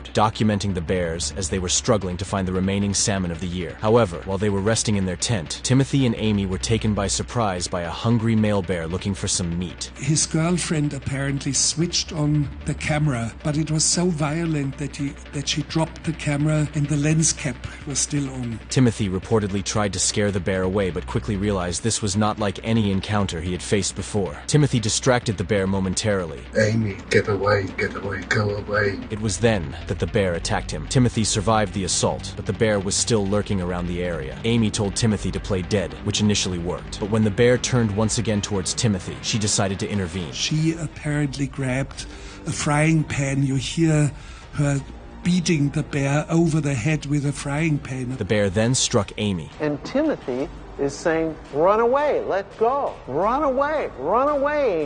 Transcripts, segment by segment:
documenting the bears as they were struggling to find the remaining salmon of the year. However, while they were resting in their tent, Timothy and Amy were taken by surprise by a hungry male bear looking for some meat. His girlfriend apparently switched on the camera, but it was so violent that she dropped the camera and the lens cap was still on. Timothy reportedly tried to scare the bear away, but quickly realized this was not like any encounter he had faced before. Timothy distracted the bear momentarily. Amy, get away, go away. It was then that the bear attacked him. Timothy survived the assault, but the bear was still lurking around the area. Amy told Timothy to play dead, which initially worked. But when the bear turned once again towards Timothy, she decided to intervene. She apparently grabbed a frying pan. You hear her beating the bear over the head with a frying pan. The bear then struck Amy. And Timothy is saying, run away, let go, run away,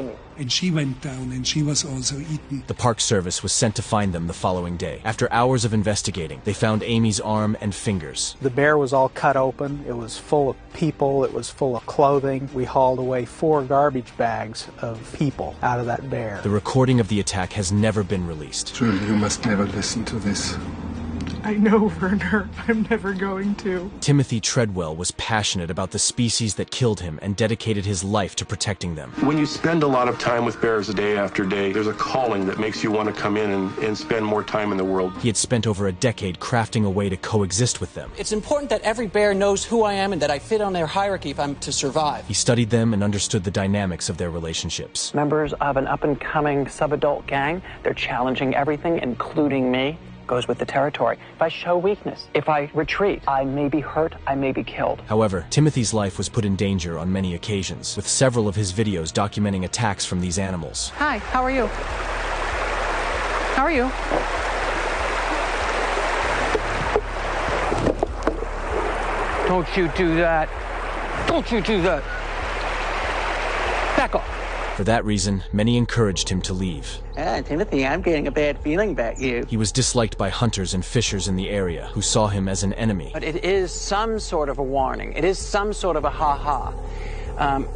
Amy. And she went down and she was also eaten. The Park Service was sent to find them the following day. After hours of investigating, they found Amy's arm and fingers. The bear was all cut open. It was full of people. It was full of clothing. We hauled away 4 garbage bags of people out of that bear. The recording of the attack has never been released. Truly, you must never listen to this. I know, Werner. I'm never going to. Timothy Treadwell was passionate about the species that killed him and dedicated his life to protecting them. When you spend a lot of time with bears day after day, there's a calling that makes you want to come in and spend more time in the world. He had spent over a decade crafting a way to coexist with them. It's important that every bear knows who I am and that I fit on their hierarchy if I'm to survive. He studied them and understood the dynamics of their relationships. Members of an up-and-coming sub-adult gang, they're challenging everything, including me. Goes with the territory. If I show weakness, if I retreat, I may be hurt, I may be killed. However, Timothy's life was put in danger on many occasions, with several of his videos documenting attacks from these animals. Hi, how are you? How are you? Don't you do that. Don't you do that. Back off. For that reason, many encouraged him to leave. Timothy, I'm getting a bad feeling about you. He was disliked by hunters and fishers in the area, who saw him as an enemy. But it is some sort of a warning. It is some sort of a ha-ha.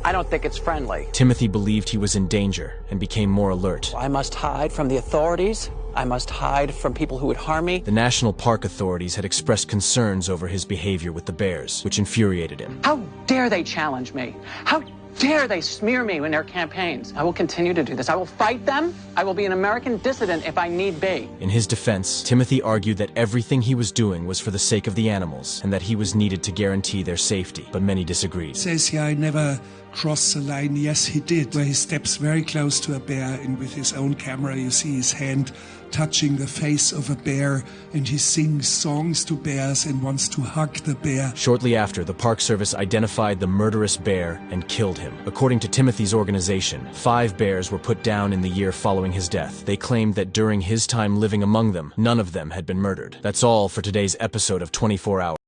I don't think it's friendly. Timothy believed he was in danger and became more alert. I must hide from the authorities. I must hide from people who would harm me. The National Park authorities had expressed concerns over his behavior with the bears, which infuriated him. How dare they challenge me? How dare they smear me in their campaigns? I will continue to do this. I will fight them. I will be an American dissident if I need be. In his defense, Timothy argued that everything he was doing was for the sake of the animals and that he was needed to guarantee their safety, but many disagreed. Says, yeah, I never crossed the line. Yes, he did, where he steps very close to a bear and with his own camera you see his hand touching the face of a bear, and he sings songs to bears and wants to hug the bear. Shortly after, the Park Service identified the murderous bear and killed him. According to Timothy's organization, 5 bears were put down in the year following his death. They claimed that during his time living among them, none of them had been murdered. That's all for today's episode of 24 Hours.